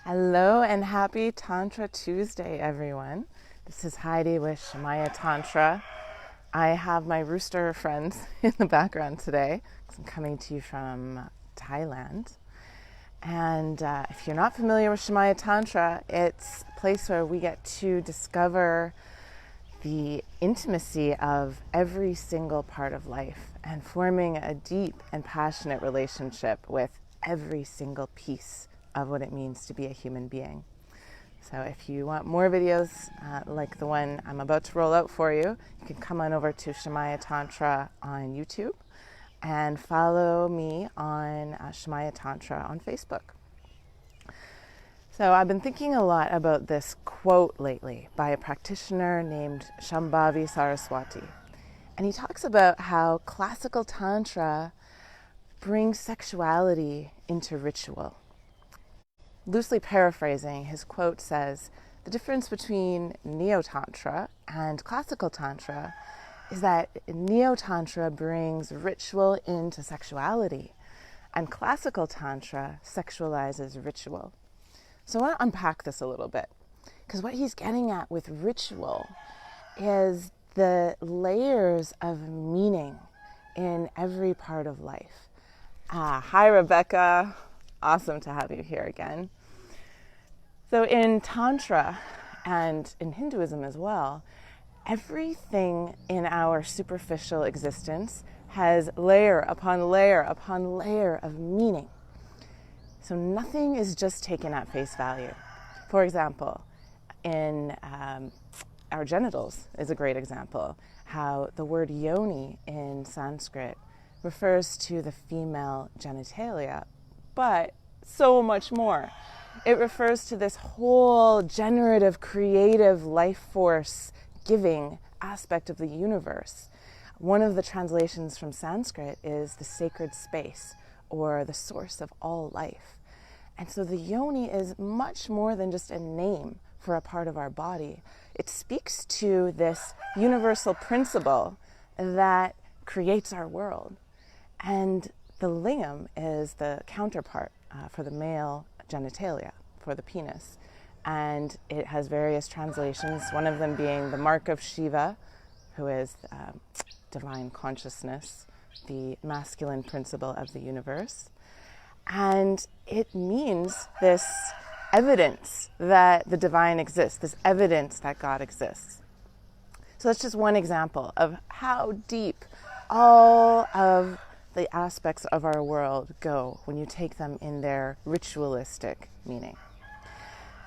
Hello and happy Tantra Tuesday, everyone. This is Heidi with Shamaya Tantra. I have my rooster friends in the background today because I'm coming to you from Thailand. And if you're not familiar with Shamaya Tantra, it's a place where we get to discover the intimacy of every single part of life and forming a deep and passionate relationship with every single piece of what it means to be a human being. So if you want more videos like the one I'm about to roll out for you, you can come on over to Shamaya Tantra on YouTube and follow me on Shamaya Tantra on Facebook. So I've been thinking a lot about this quote lately by a practitioner named Saraswati. And he talks about how classical Tantra brings sexuality into ritual. Loosely paraphrasing, his quote says, the difference between Neo-Tantra and classical Tantra is that Neo-Tantra brings ritual into sexuality, and classical Tantra sexualizes ritual. So I want to unpack this a little bit, because what he's getting at with ritual is the layers of meaning in every part of life. Hi, Rebecca. Awesome to have you here again. So in Tantra and in Hinduism as well, everything in our superficial existence has layer upon layer upon layer of meaning. So nothing is just taken at face value. For example, in our genitals is a great example, how the word yoni in Sanskrit refers to the female genitalia, but so much more. It refers to this whole generative, creative, life force giving aspect of the universe. One of the translations from Sanskrit is the sacred space, or the source of all life. And so the yoni is much more than just a name for a part of our body. It speaks to this universal principle that creates our world. And the lingam is the counterpart for the male genitalia, for the penis. And it has various translations, one of them being the mark of Shiva, who is divine consciousness, the masculine principle of the universe. And it means this evidence that the divine exists, this evidence that God exists. So that's just one example of how deep all of the aspects of our world go when you take them in their ritualistic meaning.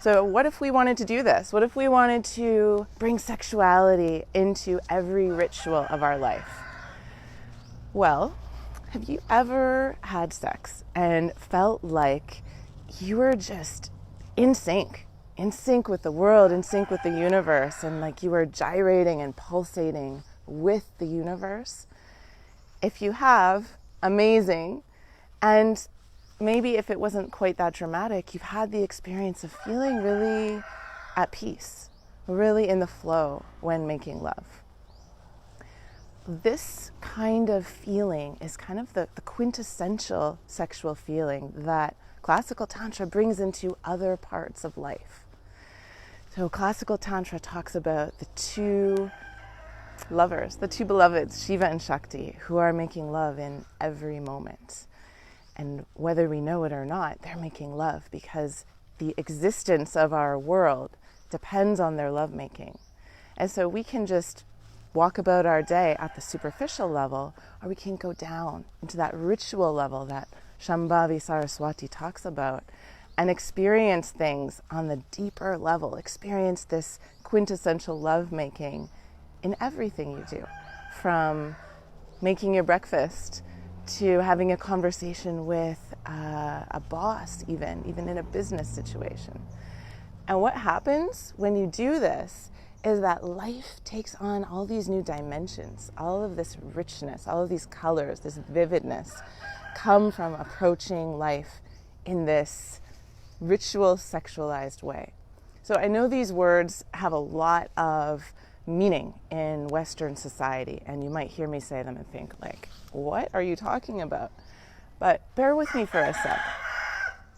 So what if we wanted to do this? What if we wanted to bring sexuality into every ritual of our life? Well, have you ever had sex and felt like you were just in sync with the world, in sync with the universe, and like you were gyrating and pulsating with the universe? If you have, amazing. And maybe if it wasn't quite that dramatic, you've had the experience of feeling really at peace, really in the flow when making love. This kind of feeling is kind of the quintessential sexual feeling that classical Tantra brings into other parts of life. So classical Tantra talks about the two lovers, the two beloveds, Shiva and Shakti, who are making love in every moment. And whether we know it or not, they're making love because the existence of our world depends on their lovemaking. And so we can just walk about our day at the superficial level, or we can go down into that ritual level that Saraswati talks about and experience things on the deeper level, experience this quintessential lovemaking in everything you do, from making your breakfast to having a conversation with a boss, even in a business situation. And what happens when you do this is that life takes on all these new dimensions, all of this richness, all of these colors, this vividness come from approaching life in this ritual sexualized way. So I know these words have a lot of meaning in Western society, and you might hear me say them and think like, what are you talking about? But bear with me for a sec.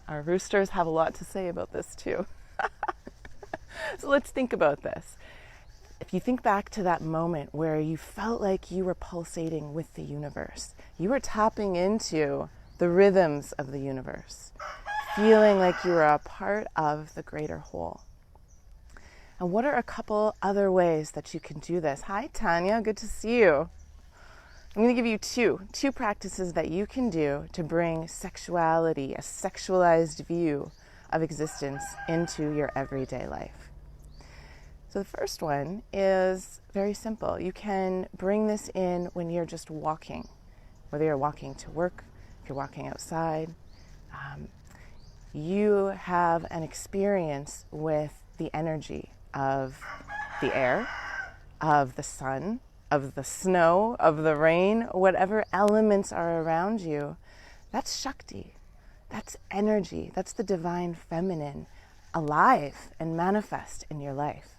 Our roosters have a lot to say about this too. So let's think about this. If you think back to that moment where you felt like you were pulsating with the universe, you were tapping into the rhythms of the universe, feeling like you were a part of the greater whole. And what are a couple other ways that you can do this? Hi, Tanya, good to see you. I'm going to give you two practices that you can do to bring sexuality, a sexualized view of existence, into your everyday life. So the first one is very simple. You can bring this in when you're just walking, whether you're walking to work, if you're walking outside. You have an experience with the energy of the air, of the sun, of the snow, of the rain, whatever elements are around you. That's Shakti. That's energy. That's the divine feminine, alive and manifest in your life.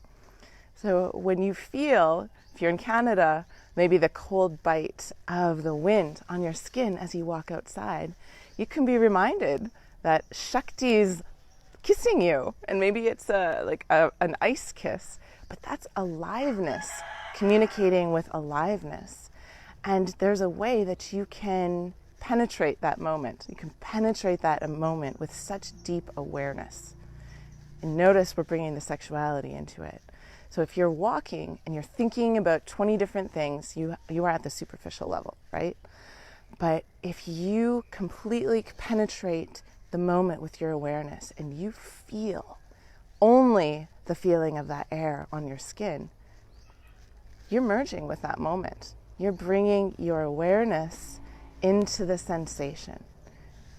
So when you feel, if you're in Canada, maybe the cold bite of the wind on your skin as you walk outside, you can be reminded that Shakti's kissing you. And maybe it's an ice kiss, but that's aliveness, communicating with aliveness. And there's a way that you can penetrate that moment. You can penetrate that moment with such deep awareness. And notice we're bringing the sexuality into it. So if you're walking and you're thinking about 20 different things, you are at the superficial level, right? But if you completely penetrate the moment with your awareness and you feel only the feeling of that air on your skin, you're merging with that moment. You're bringing your awareness into the sensation.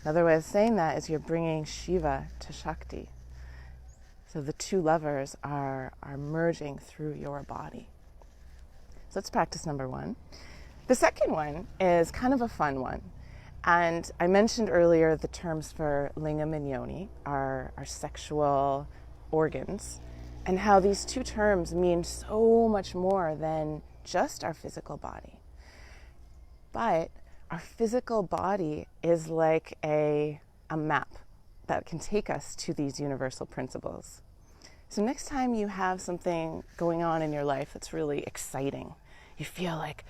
Another way of saying that is you're bringing Shiva to Shakti. So the two lovers are merging through your body. So that's practice number one. The second one is kind of a fun one. And I mentioned earlier the terms for lingam and yoni, our sexual organs, and how these two terms mean so much more than just our physical body. But our physical body is like a map that can take us to these universal principles. So next time you have something going on in your life that's really exciting, you feel like,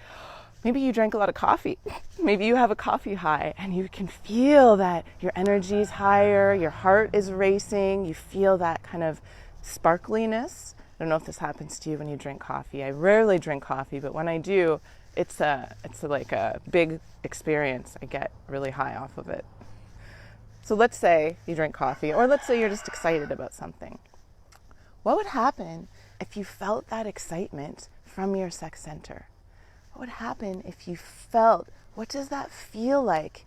maybe you drank a lot of coffee. Maybe you have a coffee high and you can feel that your energy is higher, your heart is racing, you feel that kind of sparkliness. I don't know if this happens to you when you drink coffee. I rarely drink coffee, but when I do, it's like a big experience. I get really high off of it. So let's say you drink coffee, or let's say you're just excited about something. What would happen if you felt that excitement from your sex center? What would happen if you felt, what does that feel like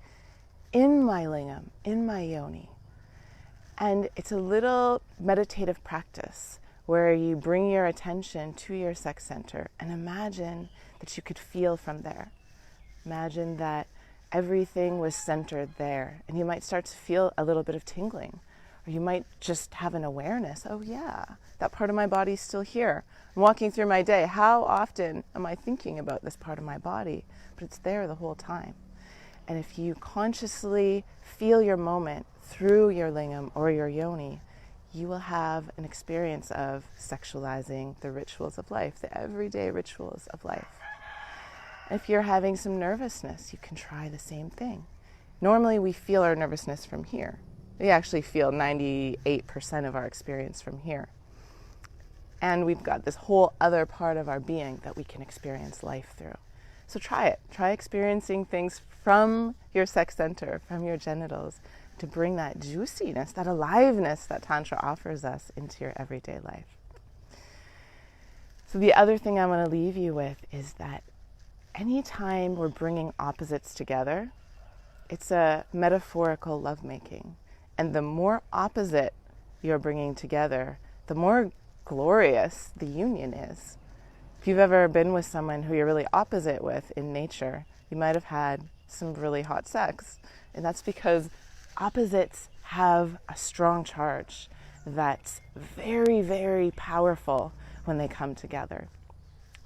in my lingam, in my yoni? And it's a little meditative practice where you bring your attention to your sex center and imagine that you could feel from there. Imagine that everything was centered there, and you might start to feel a little bit of tingling, or you might just have an awareness, oh yeah, that part of my body is still here. I'm walking through my day. How often am I thinking about this part of my body? But it's there the whole time. And if you consciously feel your moment through your lingam or your yoni, you will have an experience of sexualizing the rituals of life, the everyday rituals of life. If you're having some nervousness, you can try the same thing. Normally we feel our nervousness from here. We actually feel 98% of our experience from here. And we've got this whole other part of our being that we can experience life through. So try it. Try experiencing things from your sex center, from your genitals, to bring that juiciness, that aliveness that Tantra offers us into your everyday life. So the other thing I want to leave you with is that anytime we're bringing opposites together, it's a metaphorical lovemaking. And the more opposite you're bringing together, the more glorious the union is. If you've ever been with someone who you're really opposite with in nature, you might have had some really hot sex. And that's because opposites have a strong charge that's very, very powerful when they come together.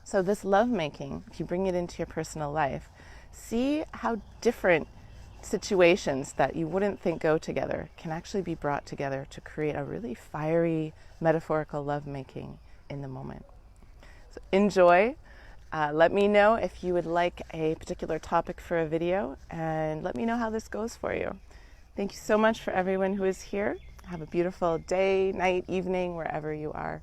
So this lovemaking, if you bring it into your personal life, see how different situations that you wouldn't think go together can actually be brought together to create a really fiery metaphorical lovemaking in the moment. So enjoy. Let me know if you would like a particular topic for a video, and let me know how this goes for you. Thank you so much for everyone who is here. Have a beautiful day, night, evening, wherever you are.